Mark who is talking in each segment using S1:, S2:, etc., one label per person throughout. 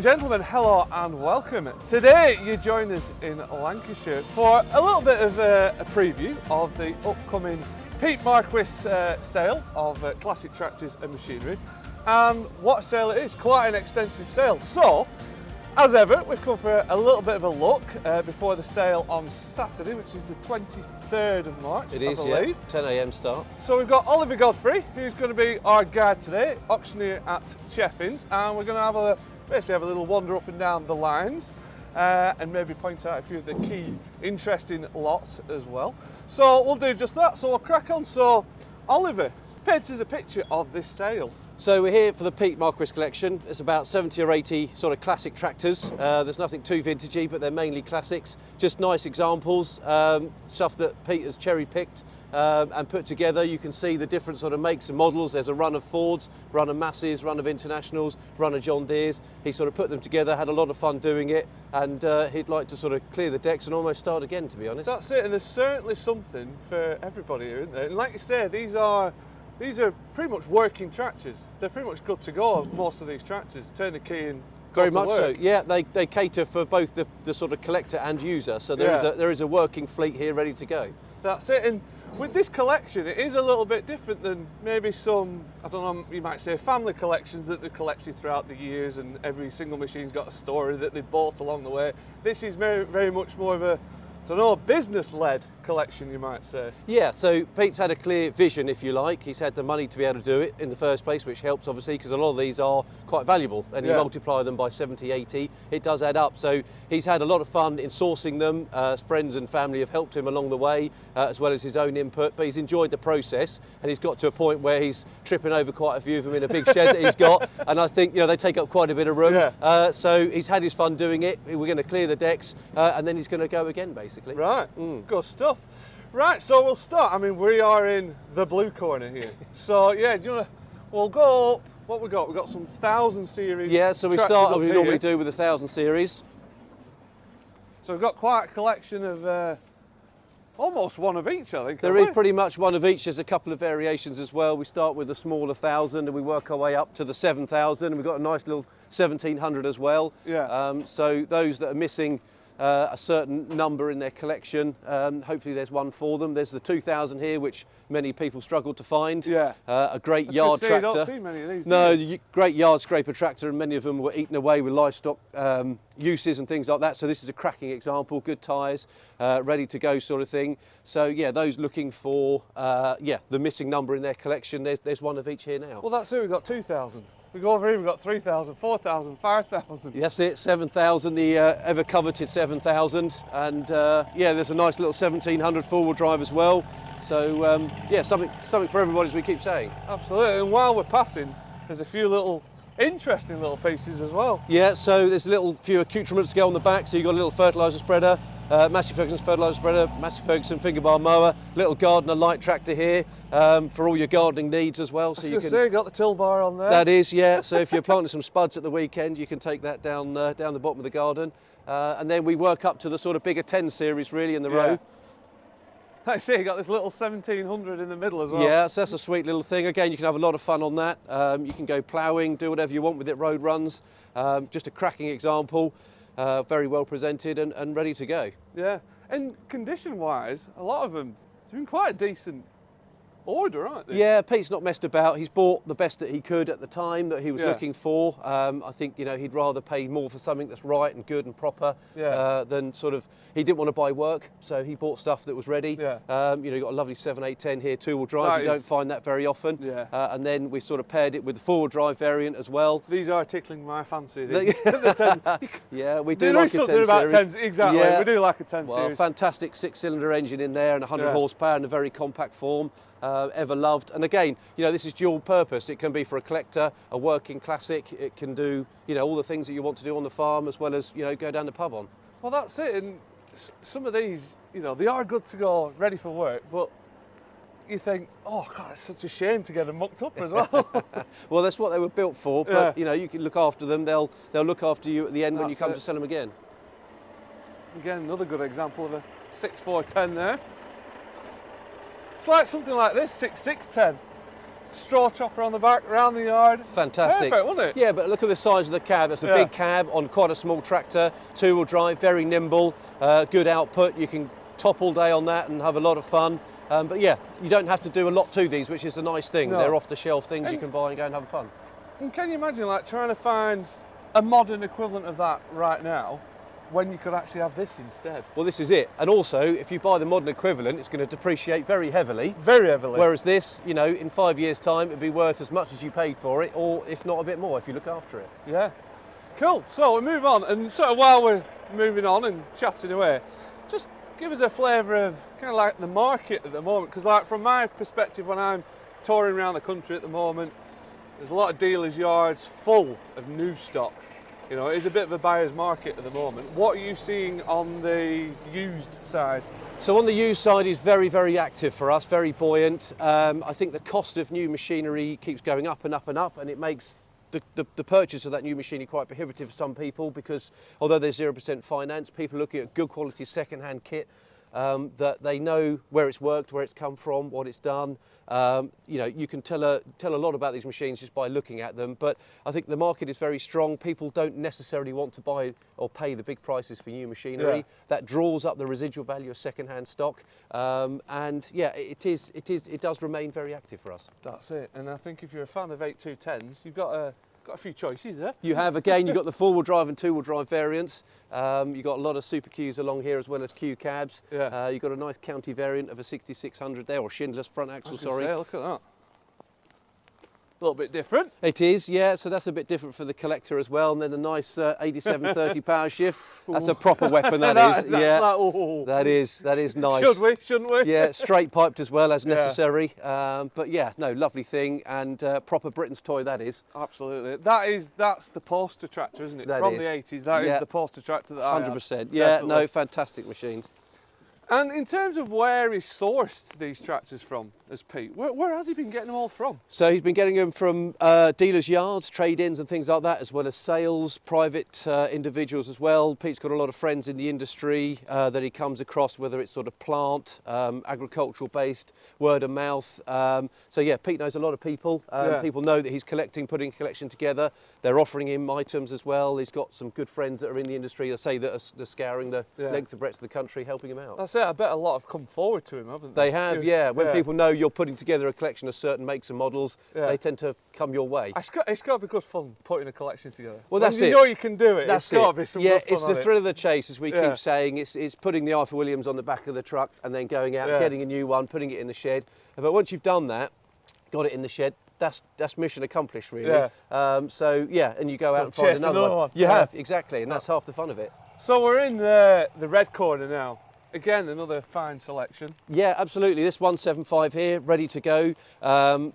S1: gentlemen, hello and welcome. Today you join us in Lancashire for a little bit of a preview of the upcoming Pete Marquis sale of classic tractors and machinery. And what a sale it is, quite an extensive sale. So, as ever, we've come for a little bit of a look before the sale on Saturday, which is the 23rd of March,
S2: It is,
S1: I believe.
S2: yeah, 10 a.m. start.
S1: So we've got Oliver Godfrey, who's going to be our guide today, auctioneer at Cheffins, and we're going to basically have a little wander up and down the lines and maybe point out a few of the key interesting lots as well. So we'll do just that, so we'll crack on. So Oliver, paint us a picture of this sale.
S2: So we're here for the Pete Marquis collection. It's about 70 or 80 sort of classic tractors. There's nothing too vintagey, but they're mainly classics. Just nice examples, stuff that Pete has cherry-picked and put together. You can see the different sort of makes and models. There's a run of Fords, run of Masseys, run of Internationals, run of John Deeres. He sort of put them together, had a lot of fun doing it, and he'd like to sort of clear the decks and almost start again, to be honest.
S1: That's it, and there's certainly something for everybody here, isn't there? And like you say, these are pretty much working tractors. They're pretty much good to go, most of these tractors. Turn the key and go
S2: Very
S1: to
S2: much
S1: work.
S2: so. Yeah, they cater for both the sort of collector and user. So there is a working fleet here ready to go.
S1: That's it. And with this collection, it is a little bit different than maybe some, I don't know, you might say family collections that they've collected throughout the years, and every single machine's got a story that they bought along the way. This is very, very much more of a, I don't know, business-led collection, you might say.
S2: Yeah, so Pete's had a clear vision, if you like. He's had the money to be able to do it in the first place, which helps obviously, because a lot of these are quite valuable, and you multiply them by 70, 80, it does add up. So he's had a lot of fun in sourcing them. Friends and family have helped him along the way, as well as his own input, but he's enjoyed the process, and he's got to a point where he's tripping over quite a few of them in a big shed that he's got, and I think, you know, they take up quite a bit of room.
S1: Yeah.
S2: So he's had his fun doing it. We're going to clear the decks, and then he's going to go again, basically.
S1: Right, good stuff. Right, so we'll start. I mean, we are in the blue corner here. So yeah, do you want to? We'll go up. What we got? We've got some 1000 series.
S2: Yeah, so we start as we normally do with the 1000 series.
S1: So we've got quite a collection of almost one of each, I think.
S2: There is pretty much one of each. There's a couple of variations as well. We start with the smaller 1000 and we work our way up to the 7000, and we've got a nice little 1700 as well.
S1: Yeah.
S2: So those that are missing a certain number in their collection, hopefully there's one for them. There's the 2000 here, which many people struggle to find.
S1: Yeah.
S2: A great yard tractor.
S1: You don't see many of these.
S2: No, great yard scraper tractor, and many of them were eaten away with livestock uses and things like that. So this is a cracking example. Good tyres, ready to go, sort of thing. So yeah, those looking for the missing number in their collection, there's one of each here now.
S1: Well, that's it. We've got 2000. We go over here, we've got 3000, 4000, 5000.
S2: That's it, 7000, the ever coveted 7000, and yeah, there's a nice little 1700 four-wheel drive as well. So yeah, something for everybody, as we keep saying.
S1: Absolutely. And while we're passing, there's a few little interesting little pieces as well.
S2: Yeah, so there's a little few accoutrements to go on the back. So you've got a little fertiliser spreader, Massey Ferguson's fertiliser spreader, Massey Ferguson fingerbar mower, little gardener light tractor here for all your gardening needs as well.
S1: So you can you got the till bar on there.
S2: That is, yeah. So if you're planting some spuds at the weekend, you can take that down the bottom of the garden, and then we work up to the sort of bigger 10 series really in the row.
S1: I see you got this little 1700 in the middle as well.
S2: Yeah, so that's a sweet little thing. Again, you can have a lot of fun on that. You can go ploughing, do whatever you want with it, road runs. Just a cracking example, very well presented and ready to go.
S1: Yeah, and condition-wise, a lot of them, it's been quite a decent order, aren't they?
S2: Yeah, Pete's not messed about. He's bought the best that he could at the time that he was looking for. I think, you know, he'd rather pay more for something that's right and good and proper than sort of, he didn't want to buy work, so he bought stuff that was ready.
S1: Yeah.
S2: You know, you've got a lovely 7810 here, two-wheel drive. You don't find that very often.
S1: Yeah.
S2: And then we sort of paired it with the four-wheel drive variant as well.
S1: These are tickling my fancy. The 10.
S2: Yeah, we do
S1: there
S2: like
S1: is
S2: a 10
S1: something about
S2: series.
S1: 10s, exactly.
S2: Yeah.
S1: We do like a 10
S2: Well,
S1: series.
S2: fantastic six-cylinder engine in there and 100 horsepower in a very compact form. Ever loved, and again, you know, this is dual purpose. It can be for a collector, a working classic. It can do, you know, all the things that you want to do on the farm, as well as, you know, go down the pub on.
S1: Well, that's it. And some of these, you know, they are good to go, ready for work, but you think, oh God, it's such a shame to get them mucked up as well.
S2: Well, that's what they were built for. But you know, you can look after them. They'll look after you at the end when you come to sell them again.
S1: Again, another good example of a 6410 there. It's like something like this, 6610. straw chopper on the back, around the yard.
S2: Fantastic.
S1: Perfect, wasn't it?
S2: Yeah, but look at the size of the cab. It's a big cab on quite a small tractor, two-wheel drive, very nimble, good output. You can top all day on that and have a lot of fun. But yeah, you don't have to do a lot to these, which is a nice thing.
S1: No.
S2: They're off-the-shelf things you can buy and go and have fun.
S1: And can you imagine like trying to find a modern equivalent of that right now when you could actually have this instead?
S2: Well, this is it. And also, if you buy the modern equivalent, it's going to depreciate very heavily.
S1: Very heavily.
S2: Whereas this, you know, in 5 years' time, it'd be worth as much as you paid for it, or if not a bit more, if you look after it.
S1: Yeah. Cool. So we move on, and sort of while we're moving on and chatting away, just give us a flavour of kind of like the market at the moment, because like from my perspective, when I'm touring around the country at the moment, there's a lot of dealers' yards full of new stock. You know, it is a bit of a buyer's market at the moment. What are you seeing on the used side?
S2: So on the used side is very, very active for us, very buoyant. I think the cost of new machinery keeps going up and up and up, and it makes the purchase of that new machinery quite prohibitive for some people, because although there's 0% finance, people are looking at good quality second-hand kit that they know where it's worked, where it's come from, what it's done. You know, you can tell a lot about these machines just by looking at them, but I think the market is very strong. People don't necessarily want to buy or pay the big prices for new machinery.
S1: Yeah.
S2: That draws up the residual value of second-hand stock, and yeah, it does remain very active for us.
S1: That's it. And I think if you're a fan of 8210s, you've got a few choices there.
S2: You have, again, you've got the four-wheel drive and two-wheel drive variants. You've got a lot of Super Qs along here as well as Q cabs.
S1: Yeah.
S2: You've got a nice county variant of a 6600 there, or Schindler's front axle, sorry.
S1: Look at that. A little bit different.
S2: It is, yeah, so that's a bit different for the collector as well. And then the nice 8730 power shift. That's a proper weapon, that is. Yeah,
S1: like, ooh.
S2: that is nice.
S1: Should we? Shouldn't we?
S2: Yeah, straight piped as well as
S1: Yeah.
S2: necessary. But yeah, no, lovely thing, and proper Britain's toy that is.
S1: Absolutely. That's the poster tractor, isn't it?
S2: That
S1: From
S2: is.
S1: the 80s, that is
S2: Yeah.
S1: the poster tractor that I had.
S2: 100%. Yeah,
S1: Definitely.
S2: no, fantastic machine.
S1: And in terms of where he's sourced these tractors from, as Pete, where has he been getting them all from?
S2: So he's been getting them from dealers' yards, trade-ins and things like that, as well as sales, private individuals as well. Pete's got a lot of friends in the industry that he comes across, whether it's sort of plant, agricultural based, word of mouth. So yeah, Pete knows a lot of people.
S1: Yeah.
S2: People know that he's putting a collection together. They're offering him items as well. He's got some good friends that are in the industry that say that are scouring the length and breadth of the country, helping him out.
S1: That's it. I bet a lot have come forward to him, haven't they?
S2: They have, yeah. When people know you're putting together a collection of certain makes and models, they tend to come your way.
S1: It's got to be good fun putting a collection together.
S2: Well,
S1: When
S2: that's
S1: you
S2: it.
S1: know you can do it.
S2: That's
S1: It's got
S2: it.
S1: to be some
S2: Yeah,
S1: good fun
S2: it's
S1: on
S2: the
S1: it.
S2: thrill of the chase, as we
S1: Yeah.
S2: keep saying. It's putting the Arthur Williams on the back of the truck and then going out,
S1: Yeah.
S2: getting a new one, putting it in the shed. But once you've done that, got it in the shed, that's mission accomplished, really.
S1: Yeah.
S2: So yeah, and you go out and find
S1: chase
S2: another one. You
S1: Yeah.
S2: have, exactly, and that's half the fun of it.
S1: So we're in the red corner now. Again, another fine selection.
S2: Yeah, absolutely. This 175 here, ready to go.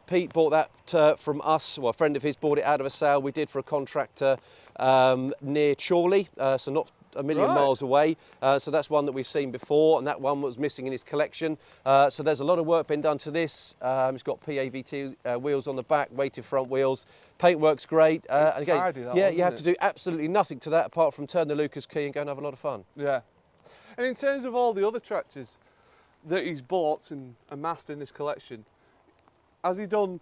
S2: Pete bought that from us. Well, a friend of his bought it out of a sale we did for a contractor near Chorley, so not a million
S1: Right.
S2: miles away. So that's one that we've seen before, and that one was missing in his collection. So there's a lot of work been done to this. It's got PAVT wheels on the back, weighted front wheels. Paintwork's great. And again,
S1: tidy, that
S2: yeah,
S1: was,
S2: you have
S1: isn't
S2: to do absolutely nothing to that apart from turn the Lucas key and go and have a lot of fun.
S1: Yeah. And in terms of all the other tractors that he's bought and amassed in this collection, has he done?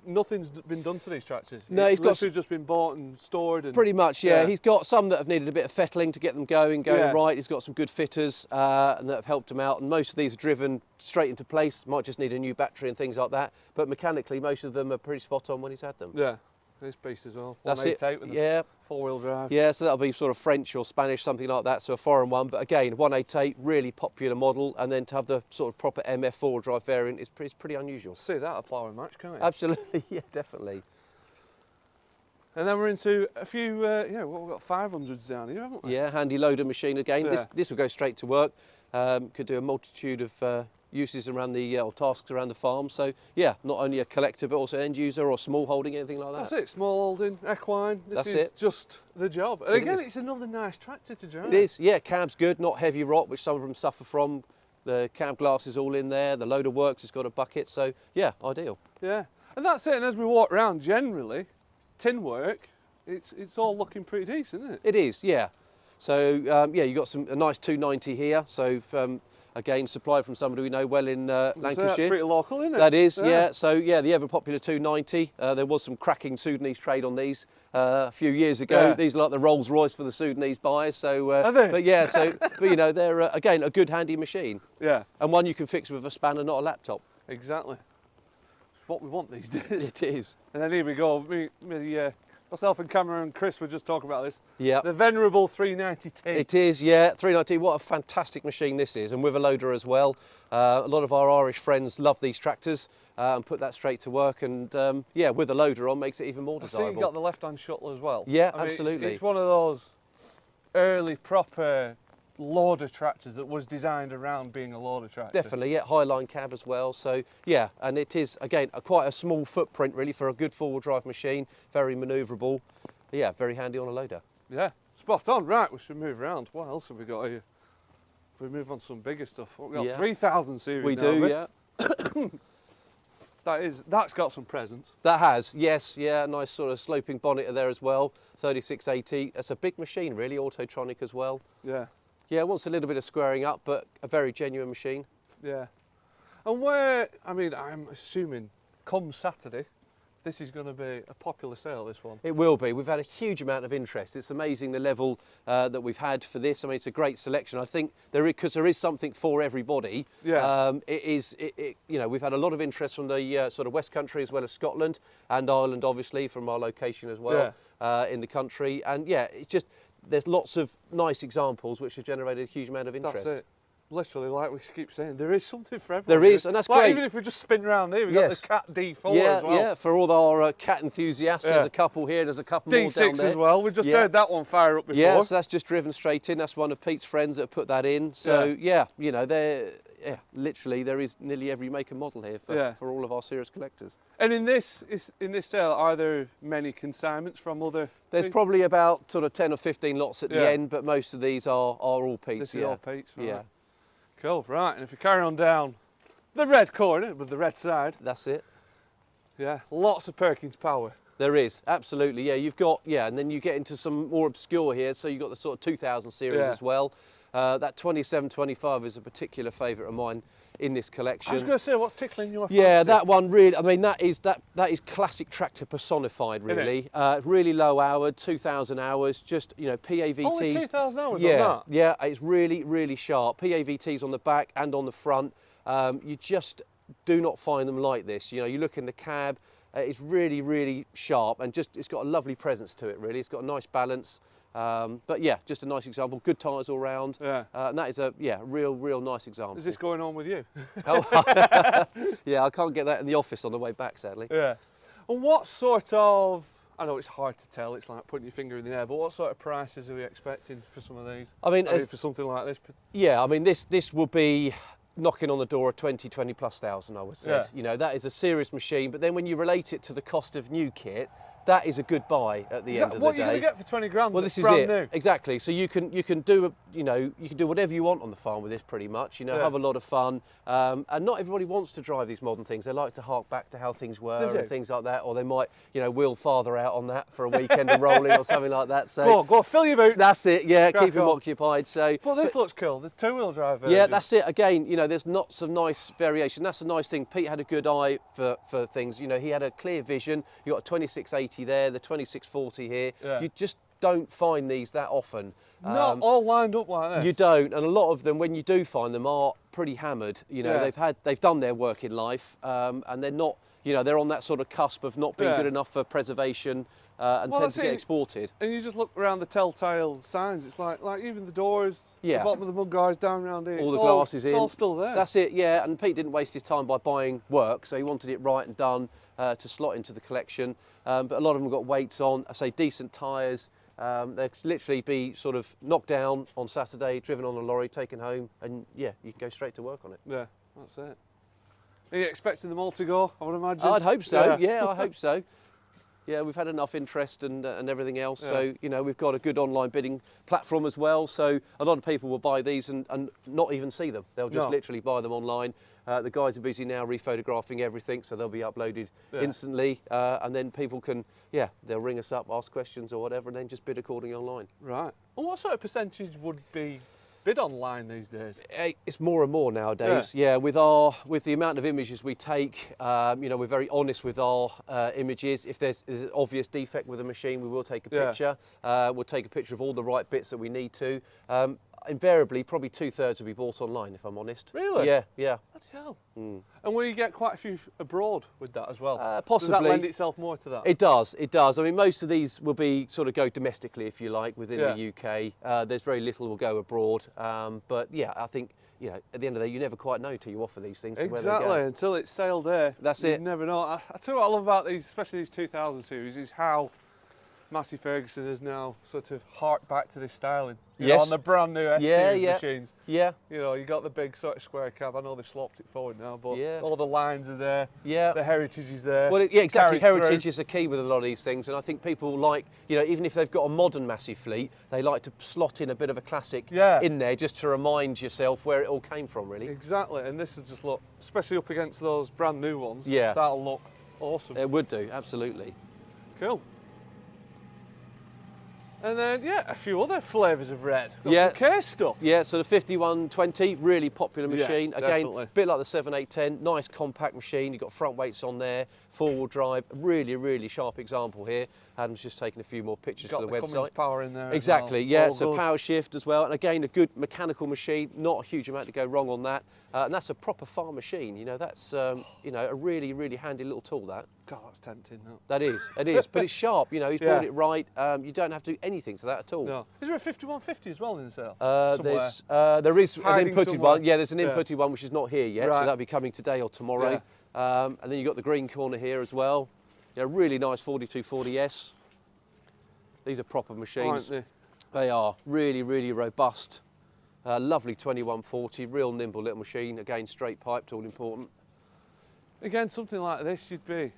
S1: Nothing's been done to these tractors.
S2: No,
S1: It's
S2: he's got
S1: literally just been bought and stored. And
S2: pretty much, yeah.
S1: Yeah.
S2: He's got some that have needed a bit of fettling to get them going
S1: Yeah.
S2: right. He's got some good fitters and that have helped him out. And most of these are driven straight into place. Might just need a new battery and things like that. But mechanically, most of them are pretty spot on when he's had them.
S1: Yeah. This piece as well.
S2: That's it.
S1: 188 with
S2: Yeah.
S1: the four-wheel drive.
S2: Yeah, so that'll be sort of French or Spanish, something like that. So a foreign one. But again, 188, really popular model. And then to have the sort of proper MF four-wheel drive variant is pretty unusual.
S1: See that a ploughing match, can't you?
S2: Absolutely, yeah, definitely.
S1: And then we're into a few, we've got 500s down here, haven't we?
S2: Yeah, handy loader machine again.
S1: Yeah.
S2: This will go straight to work. Could do a multitude of uses around the or tasks around the farm. So yeah, not only a collector but also end user or small holding, anything like that.
S1: That's it, small holding, equine. This
S2: That's
S1: is
S2: it.
S1: just the job. And
S2: It
S1: again,
S2: is.
S1: it's another nice tractor to drive.
S2: It is, yeah. Cab's good, not heavy rot, which some of them suffer from. The cab glass is all in there. The loader works. It's got a bucket. So yeah, ideal.
S1: Yeah, and that's it. And as we walk around, generally, tin work, it's all looking pretty decent, isn't it?
S2: It is, yeah. So yeah, you got a nice 290 here. So again, supplied from somebody we know well in Lancashire.
S1: So that's pretty local, isn't it?
S2: That is, yeah. So yeah, the ever popular 290. There was some cracking Sudanese trade on these a few years ago.
S1: Yeah.
S2: These are like the Rolls Royce for the Sudanese buyers. So,
S1: Are they?
S2: but yeah, but you know, they're again a good handy machine,
S1: Yeah,
S2: and one you can fix with a spanner, not a laptop.
S1: exactly. It's what we want these days.
S2: It is.
S1: And then here we go. Myself and Cameron and Chris were just talking about this.
S2: Yeah.
S1: The venerable 390T.
S2: It is, yeah. 390. What a fantastic machine this is, and with a loader as well. A lot of our Irish friends love these tractors and put that straight to work. And yeah, with a loader on, makes it even more
S1: I see
S2: desirable.
S1: you got the left-hand shuttle as well.
S2: Yeah,
S1: I mean,
S2: absolutely.
S1: It's one of those early proper loader tractors that was designed around being a loader tractor.
S2: Definitely, yeah, Highline cab as well. So yeah, and it is again quite a small footprint really for a good four-wheel drive machine. Very manoeuvrable. Yeah, very handy on a loader.
S1: Yeah, spot on. Right, we should move around. What else have we got here? If we move on to some bigger stuff, we've got
S2: Yeah.
S1: 3000 series.
S2: We
S1: now,
S2: do,
S1: have we?
S2: yeah.
S1: That's got some presence.
S2: That has, yes, yeah, nice sort of sloping bonnet there as well. 3680. It's a big machine really, Autotronic as well.
S1: Yeah,
S2: Yeah, it wants a little bit of squaring up, but a very genuine machine.
S1: yeah. And where? I mean, I'm assuming come Saturday, this is going to be a popular sale. This one.
S2: It will be. We've had a huge amount of interest. It's amazing the level that we've had for this. I mean, it's a great selection. I think because there is something for everybody.
S1: Yeah.
S2: You know, we've had a lot of interest from the sort of West Country as well as Scotland and Ireland, obviously, from our location as well in the country. And yeah, it's just there's lots of nice examples which have generated a huge amount of interest.
S1: That's it. Literally, like we keep saying, there is something for everyone.
S2: There is, and that's
S1: like,
S2: great.
S1: Even if we just spin round here, we've
S2: Yes.
S1: got the Cat D4
S2: Yeah,
S1: as well.
S2: yeah, for all our cat enthusiasts,
S1: Yeah.
S2: there's a couple here, there's a couple more down
S1: D6
S2: there.
S1: as well. We just
S2: Yeah.
S1: heard that one fire up before.
S2: Yeah, so that's just driven straight in. That's one of Pete's friends that put that in. So yeah, you know, literally there is nearly every make and model here for all of our serious collectors.
S1: And in this sale, are there many consignments from other?
S2: There's
S1: people?
S2: probably about sort of 10 or 15 lots at the
S1: Yeah.
S2: end, but most of these are all Pete's.
S1: This is
S2: yeah.
S1: all Pete's, right?
S2: Yeah,
S1: Cool, right. And if you carry on down the red corner with the red side,
S2: that's it.
S1: yeah, lots of Perkins power.
S2: There is, absolutely, yeah. You've got, and then you get into some more obscure here. So you've got the sort of 2000 series as well. That 2725 is a particular favourite of mine in this collection.
S1: I was going to say, what's tickling your fancy?
S2: Yeah, that one really, I mean, that is classic tractor personified, really. Really low hour, 2,000 hours, just, you know, PAVTs.
S1: Only 2,000 hours on
S2: Yeah,
S1: that?
S2: yeah, it's really, really sharp. PAVTs on the back and on the front. You just do not find them like this. You know, you look in the cab, it's really, really sharp and just, it's got a lovely presence to it, really. It's got a nice balance. But yeah, just a nice example. Good tyres all round.
S1: Yeah.
S2: And that is a real nice example.
S1: Is this going on with you?
S2: Oh, yeah, I can't get that in the office on the way back, sadly.
S1: Yeah. And what sort of, I know it's hard to tell, it's like putting your finger in the air, but what sort of prices are we expecting for some of these?
S2: I mean,
S1: for something like this?
S2: Yeah, I mean, this will be knocking on the door of 20 plus thousand, I would say.
S1: Yeah.
S2: You know, that is a serious machine, but then when you relate it to the cost of new kit, that is a good buy at the end of the day.
S1: What are you going to get for 20 grand?
S2: Well, this is
S1: brand
S2: it.
S1: new?
S2: Exactly. So you can do whatever you want on the farm with this, pretty much. You know, have a lot of fun. And not everybody wants to drive these modern things. They like to hark back to how things were and things like that, or they might, wheel father out on that for a weekend of rolling or something like that. So
S1: go on, fill your boots.
S2: That's it. Yeah,
S1: Crack
S2: keep them
S1: on.
S2: occupied. So.
S1: Well, this looks cool. The two-wheel drive version.
S2: Yeah, that's it. Again, there's lots of nice variation. That's a nice thing. Pete had a good eye for things. He had a clear vision. You got a 2680 there, the 2640 here.
S1: Yeah.
S2: You just don't find these that often.
S1: Not all lined up like this.
S2: You don't, and a lot of them, when you do find them, are pretty hammered. They've done their work in life, and they're not. They're on that sort of cusp of not being good enough for preservation and tend to get exported.
S1: And you just look around the telltale signs. It's like even the doors,
S2: Yeah.
S1: the bottom of the mud guards down around here.
S2: All
S1: it's
S2: the glasses in.
S1: It's all still there.
S2: That's it, yeah. And Pete didn't waste his time by buying work, so he wanted it right and done to slot into the collection. But a lot of them got weights on. I say decent tyres. They'll literally be sort of knocked down on Saturday, driven on a lorry, taken home, and yeah, you can go straight to work on it.
S1: Yeah, that's it. Are you expecting them all to go, I would imagine?
S2: I'd hope so, yeah, I hope so. Yeah, we've had enough interest and everything else, so we've got a good online bidding platform as well, so a lot of people will buy these and not even see them. They'll just literally buy them online. The guys are busy now rephotographing everything, so they'll be uploaded instantly, and then people can, they'll ring us up, ask questions or whatever, and then just bid accordingly online.
S1: Right. And what sort of percentage would be bid online these days.
S2: It's more and more nowadays. Yeah, with the amount of images we take, you know, we're very honest with our images. If there's an obvious defect with a machine, we will take a picture. We'll take a picture of all the right bits that we need to. Invariably, probably 2/3 will be bought online, if I'm honest.
S1: Really?
S2: Yeah, yeah.
S1: That's hell. And will you get quite a few abroad with that as well?
S2: Possibly.
S1: Does that lend itself more to that?
S2: It does, it does. I mean, most of these will be sort of go domestically, if you like, within the UK. There's very little will go abroad. But yeah, I think, you know, at the end of the day, you never quite know until you offer these things.
S1: Exactly, until it's sale day.
S2: That's
S1: you
S2: it.
S1: never know. I tell you what I love about these, especially these 2000 series, is how Massey Ferguson has now sort of harked back to this styling. You know, on the brand new S-Series machines.
S2: Yeah.
S1: You know, you got the big sort of square cab. I know they've sloped it forward now, but
S2: Yeah.
S1: all the lines are there.
S2: Yeah.
S1: The heritage is there.
S2: Well, yeah, exactly.
S1: carried
S2: Heritage
S1: through.
S2: is the key with a lot of these things, and I think people like, you know, even if they've got a modern Massey fleet, they like to slot in a bit of a classic in there just to remind yourself where it all came from, really.
S1: Exactly, and this will just look, especially up against those brand new ones.
S2: Yeah.
S1: That'll look awesome.
S2: It would do, absolutely.
S1: Cool. And then, yeah, a few other flavours of red. Got
S2: Yeah.
S1: some case stuff.
S2: Yeah, so the 5120, really popular
S1: Yes,
S2: machine. Again,
S1: definitely.
S2: a bit like the 7810, nice compact machine. You've got front weights on there, four-wheel drive. Really, really sharp example here. Adam's just taking a few more pictures
S1: Got
S2: for the
S1: the
S2: website.
S1: Cummins power in there. as
S2: Exactly,
S1: well.
S2: yeah,
S1: All
S2: so
S1: good.
S2: power shift as well. And again, a good mechanical machine, not a huge amount to go wrong on that. And that's a proper farm machine. You know, that's, you know, a really, really handy little tool, that.
S1: God, that's tempting.
S2: That is, it is. But it's sharp, you know, he's bought it right. You don't have to do anything to that at all.
S1: No. Is there a 5150 as well in the sale?
S2: There is an
S1: Hiding
S2: inputted
S1: somewhere.
S2: one. Yeah, there's an inputted one which is not here yet, so
S1: Right.
S2: that'll be coming today or tomorrow. And then you've got the green corner here as well. Yeah, really nice 4240S. These are proper machines.
S1: Aren't
S2: They are really, really robust. Lovely 2140, real nimble little machine. Again, straight piped, all important.
S1: they? Again, something like this, you'd be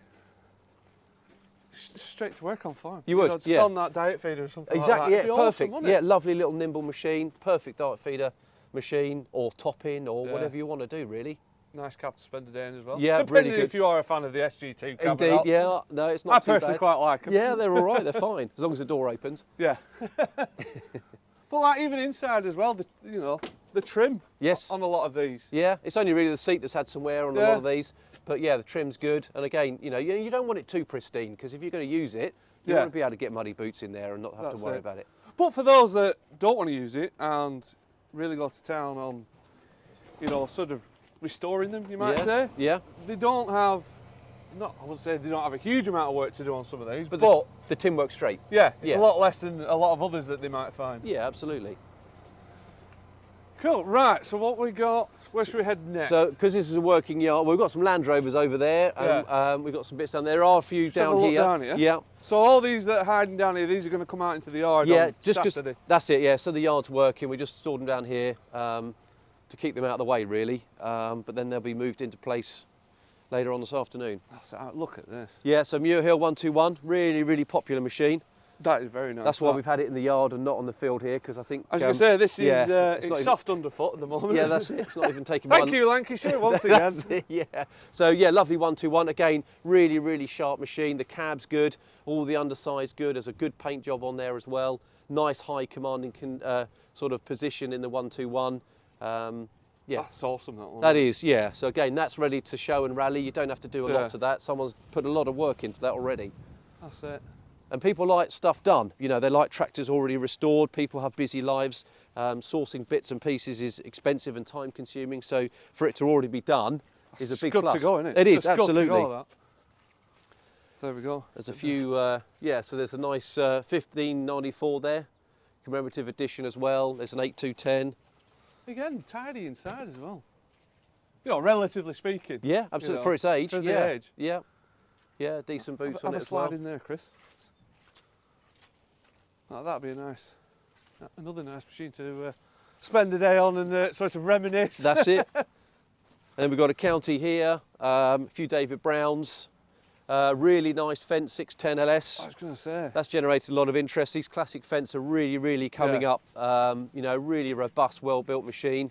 S1: straight to work on farm.
S2: You would,
S1: know, just
S2: yeah.
S1: on that diet feeder or something
S2: Exactly,
S1: like that.
S2: yeah,
S1: It'd be awesome,
S2: perfect.
S1: wouldn't
S2: Yeah,
S1: it?
S2: lovely little nimble machine, perfect diet feeder machine, or topping, or whatever you want to do, really.
S1: Nice cab to spend a day in as well.
S2: Yeah,
S1: Depending
S2: really good.
S1: if you are a fan of the SG2 cab or
S2: Indeed,
S1: not.
S2: yeah, no, it's
S1: I
S2: not too
S1: personally
S2: bad.
S1: quite like them.
S2: Yeah, they're all right, they're fine, as long as the door opens.
S1: Yeah. But like even inside as well, you know, the trim
S2: Yes.
S1: on a lot of these.
S2: Yeah, it's only really the seat that's had some wear on a lot of these. But yeah, the trim's good. And again, you know, you don't want it too pristine, because if you're going to use it, you want to be able to get muddy boots in there and not have to worry about it.
S1: But for those that don't want to use it and really go to town on, you know, sort of restoring them, you might say,
S2: Yeah.
S1: they don't have, I wouldn't say they don't have a huge amount of work to do on some of these, but
S2: the tin works straight.
S1: yeah, it's
S2: Yeah.
S1: a lot less than a lot of others that they might find.
S2: Yeah, absolutely.
S1: Cool, right, so what we got, where should we head next?
S2: So, because this is a working yard, we've got some Land Rovers over there, and we've got some bits down there. There are a few
S1: Just have a
S2: down
S1: look
S2: here.
S1: down here.
S2: Yeah.
S1: So all these that are hiding down here, these are going to come out into the yard on
S2: just 'cause
S1: Saturday.
S2: that's it, yeah. So the yard's working, we just stored them down here to keep them out of the way, really. But then they'll be moved into place later on this afternoon.
S1: Look at this.
S2: Yeah, so Muir-Hill 121, really, really popular machine.
S1: That is very nice.
S2: That's why we've had it in the yard and not on the field here, because I think...
S1: I was going to say, this is
S2: it's
S1: it's
S2: not even-
S1: soft underfoot at the moment.
S2: Yeah, that's it. It's not even taking
S1: Thank
S2: one...
S1: you, Lancashire, once again.
S2: That's it, yeah. So yeah, lovely 121. Again, really, really sharp machine. The cab's good. All the underside's good. There's a good paint job on there as well. Nice high commanding sort of position in the 121. Yeah.
S1: That's awesome, that one.
S2: That is, yeah. So again, that's ready to show and rally. You don't have to do a lot to that. Someone's put a lot of work into that already.
S1: That's it.
S2: And people like stuff done. You know, they like tractors already restored. People have busy lives. Sourcing bits and pieces is expensive and time consuming. So for it to already be done is a big
S1: good
S2: plus.
S1: to go, isn't it?
S2: It is,
S1: It's just
S2: absolutely.
S1: good to go, that. There we go.
S2: There's a few, yeah, so there's a nice 1594 there. Commemorative edition as well. There's an 8210.
S1: Again, tidy inside as well. You know, relatively speaking.
S2: Yeah, absolutely.
S1: You know,
S2: for its age.
S1: for the
S2: yeah.
S1: age.
S2: Yeah. Yeah, decent boots
S1: Have
S2: on
S1: a
S2: it as
S1: slide
S2: well.
S1: in there, Chris. Oh, that'd be nice. Another nice machine to spend a day on and sort of reminisce.
S2: That's it. And then we've got a County here, a few David Browns, really nice Fendt 610 LS.
S1: I was going to say.
S2: That's generated a lot of interest. These classic Fendts are really, really coming up. You know, really robust, well-built machine.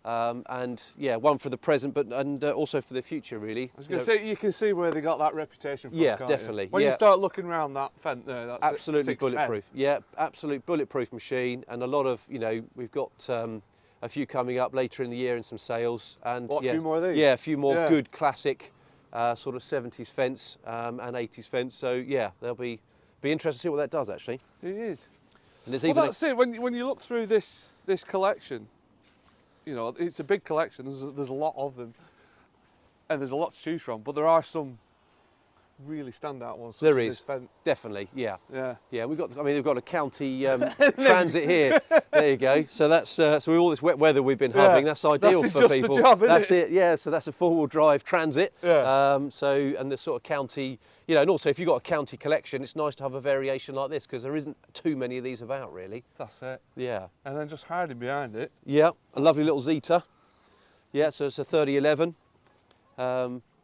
S2: And yeah, one for the present, but also for the future, really.
S1: I was going to say, you can see where they got that reputation from.
S2: Yeah,
S1: can't
S2: definitely.
S1: You? When you start looking around that Fendt there, that's
S2: absolutely
S1: 610.
S2: bulletproof. Yeah, absolute bulletproof machine, and a lot of, you know, we've got a few coming up later in the year in some sales. And
S1: What, a few more of these?
S2: Yeah, a few more
S1: Yeah.
S2: good classic sort of 70s Fendts and 80s Fendts. So yeah, they'll be interesting to see what that does actually.
S1: It is.
S2: And there's
S1: Well,
S2: even
S1: that's it. When you look through this collection, you know, it's a big collection. There's a lot of them, and there's a lot to choose from. But there are some really standout ones. Such
S2: there
S1: as
S2: is
S1: this Fendt.
S2: definitely, yeah.
S1: Yeah.
S2: Yeah, we've got. I mean, we've got a county transit here. There you go. So that's so with all this wet weather we've been having, that's ideal
S1: That is
S2: for
S1: just
S2: people.
S1: the job, isn't
S2: That's
S1: it?
S2: it. Yeah. So that's a four-wheel drive transit.
S1: Yeah.
S2: So and the sort of county, you know, and also if you've got a county collection, it's nice to have a variation like this because there isn't too many of these about really.
S1: That's it.
S2: Yeah.
S1: And then just hiding behind it.
S2: Yeah. A lovely little Zetor. Yeah. So it's a 3011.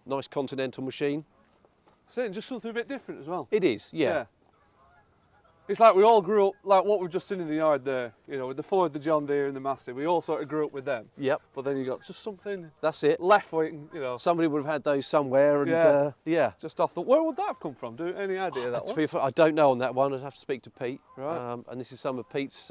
S2: Nice Continental machine.
S1: That's it, and just something a bit different as well.
S2: It is. Yeah.
S1: It's like we all grew up, like what we've just seen in the yard there, you know, with the Ford, the John Deere and the Massey. We all sort of grew up with them.
S2: Yep.
S1: But then you got just something
S2: That's it.
S1: left waiting, you know,
S2: Somebody would have had those somewhere, and
S1: Yeah.
S2: yeah.
S1: just off the... Where would that have come from? Do any idea that
S2: To
S1: one?
S2: be fair, I don't know on that one. I'd have to speak to Pete.
S1: Right.
S2: And this is some of Pete's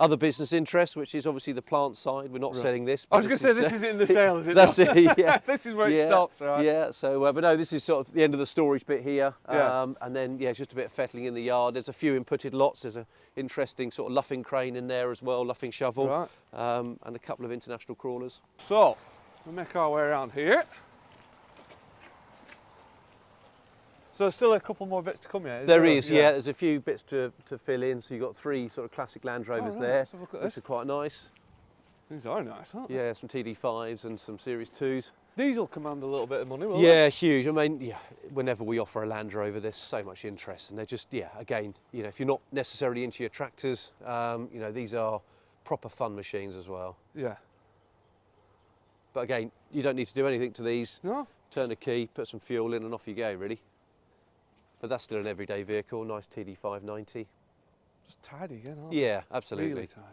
S2: other business interests, which is obviously the plant side. We're not
S1: Right.
S2: selling this.
S1: I was going to say, this is in the sale, is it?
S2: That's
S1: not?
S2: it, yeah.
S1: This is where it
S2: Yeah,
S1: stops, right?
S2: Yeah, so, but no, this is sort of the end of the storage bit here.
S1: Yeah.
S2: And then, yeah, just a bit of fettling in the yard. There's a few inputted lots. There's an interesting sort of luffing crane in there as well, luffing shovel.
S1: Right.
S2: And a couple of international crawlers.
S1: So, we'll make our way around here. So there's still a couple more bits to come here.
S2: There is, yeah. There's a few bits to fill in. So you've got three sort of classic Land Rovers
S1: right,
S2: there,
S1: let's have a look at
S2: which
S1: this.
S2: are quite nice.
S1: These are nice, aren't they?
S2: Yeah, some TD5s and some Series 2s.
S1: These will command a little bit of money, won't
S2: Yeah, huge. I mean, yeah, whenever we offer a Land Rover, there's so much interest, and they're just, yeah, again, you know, if you're not necessarily into your tractors, you know, these are proper fun machines as well.
S1: they? Yeah.
S2: But again, you don't need to do anything to these.
S1: No?
S2: Turn a key, put some fuel in, and off you go, really. But that's still an everyday vehicle, nice TD590.
S1: Just tidy again, aren't they?
S2: Yeah, absolutely.
S1: Really tidy.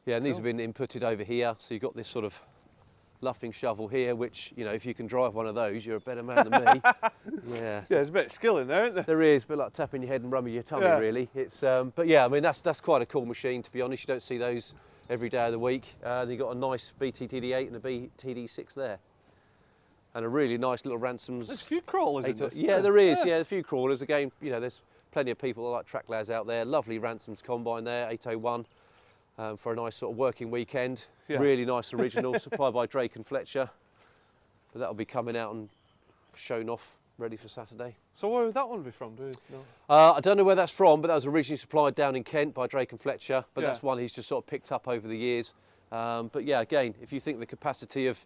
S2: Yeah, and these
S1: Cool.
S2: have been inputted over here, so you've got this sort of luffing shovel here, which, you know, if you can drive one of those, you're a better man than me. Yeah.
S1: Yeah, there's a bit of skill in there, isn't there?
S2: There is, a bit like tapping your head and rubbing your tummy,
S1: Yeah.
S2: really. It's, but yeah, I mean, that's quite a cool machine, to be honest. You don't see those every day of the week. You've got a nice BTTD8 and a BTD6 there. And a really nice little Ransoms.
S1: There's a few crawlers in this.
S2: Yeah, there is, yeah, a few crawlers. Again, you know, there's plenty of people that like track lads out there. Lovely Ransoms combine there, 801, for a nice sort of working weekend.
S1: Yeah.
S2: Really nice original, supplied by Drake and Fletcher. But that'll be coming out and shown off, ready for Saturday.
S1: So where would that one be from, do you know?
S2: I don't know where that's from, but that was originally supplied down in Kent by Drake and Fletcher, but
S1: Yeah.
S2: that's one he's just sort of picked up over the years. But yeah, again, if you think the capacity of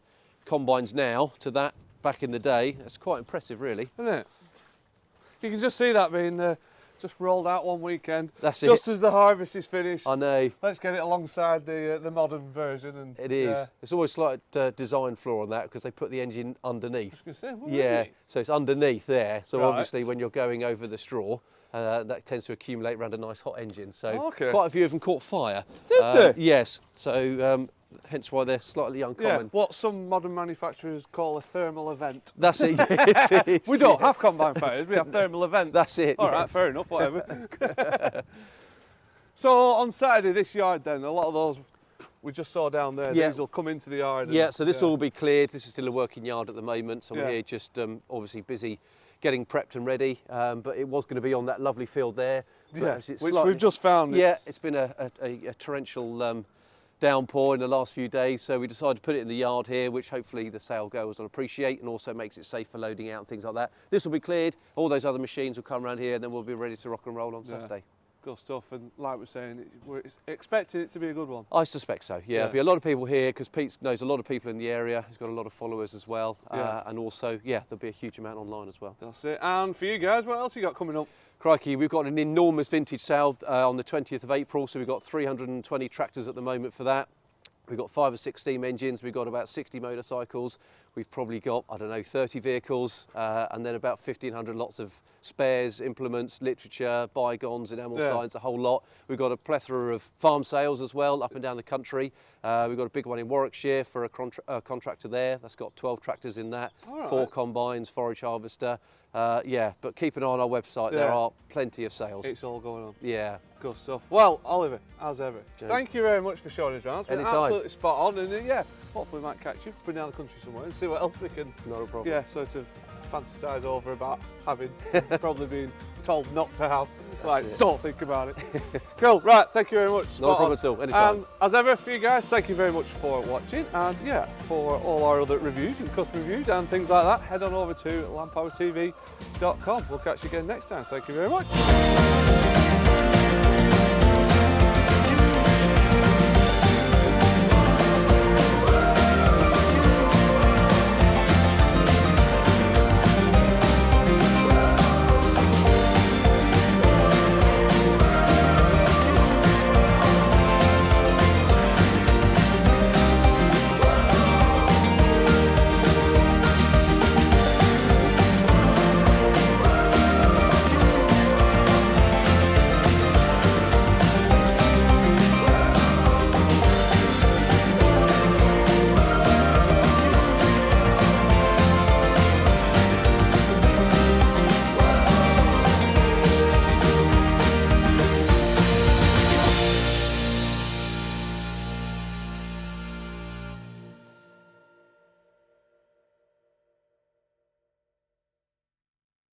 S2: combines now to that back in the day, that's quite impressive, really.
S1: Isn't it? You can just see that being just rolled out one weekend.
S2: That's
S1: just
S2: it.
S1: as the harvest is finished.
S2: I know.
S1: Let's get it alongside the modern version. And
S2: It is.
S1: Yeah.
S2: It's always slight design flaw on that because they put the engine
S1: I
S2: underneath.
S1: was going to say, where is
S2: Yeah,
S1: it?
S2: so it's underneath there. So
S1: Right.
S2: obviously when you're going over the straw, that tends to accumulate around a nice hot engine. So
S1: Okay.
S2: quite a few of them caught fire.
S1: Did they?
S2: Yes. So hence why they're slightly
S1: Yeah,
S2: uncommon.
S1: what some modern manufacturers call a thermal event.
S2: That's it. It is,
S1: We don't
S2: yeah.
S1: have combine fires, we have thermal events.
S2: That's it.
S1: All right,
S2: yes.
S1: fair enough, whatever. So on Saturday, this yard then, a lot of those we just saw down there,
S2: Yeah.
S1: these will come into the yard. and-
S2: Yeah, so this will all be cleared. This is still a working yard at the moment. So
S1: Yeah.
S2: we're here just obviously busy getting prepped and ready. But it was going to be on that lovely field there. But
S1: Yeah,
S2: as it's
S1: which
S2: slightly-
S1: we've just found.
S2: Yeah, it's been a torrential downpour in the last few days, so we decided to put it in the yard here, which hopefully the sale goers will appreciate and also makes it safe for loading out and things like that. This will be cleared, all those other machines will come around here and then we'll be ready to rock and roll on
S1: Yeah.
S2: Saturday.
S1: good stuff, and like we're saying, we're expecting it to be a good one.
S2: I suspect so, yeah.
S1: Yeah.
S2: There'll be a lot of people here because Pete knows a lot of people in the area, he's got a lot of followers as well,
S1: Yeah.
S2: and also, yeah, there'll be a huge amount online as well.
S1: That's it. And for you guys, what else you got coming up?
S2: Crikey, we've got an enormous vintage sale on the 20th of April, so we've got 320 tractors at the moment for that. We've got 5 or 6 steam engines, we've got about 60 motorcycles, we've probably got, I don't know, 30 vehicles, and then about 1,500 lots of spares, implements, literature, bygones, enamel
S1: Yeah.
S2: science, a whole lot. We've got a plethora of farm sales as well, up and down the country. We've got a big one in Warwickshire for a contractor there. That's got 12 tractors in that,
S1: All right.
S2: 4 combines, forage harvester. Yeah, but keep an eye on our website. There
S1: Yeah.
S2: are plenty of sales.
S1: It's all going on.
S2: Yeah.
S1: Good stuff. Well, Oliver, as ever,
S2: Joe.
S1: thank you very much for showing us around. It's been
S2: Anytime.
S1: absolutely spot on, and yeah, hopefully we might catch you, bring down the country somewhere and see what else we can,
S2: Not a problem.
S1: yeah, sort of fantasise over about having, probably being told not to have. Like,
S2: it.
S1: don't think about it. Cool, right, thank you very much.
S2: No
S1: spot
S2: problem
S1: on.
S2: at all, anytime.
S1: And as ever, for you guys, thank you very much for watching, and yeah, for all our other reviews and custom reviews and things like that, head on over to landpowertv.com. We'll catch you again next time. Thank you very much.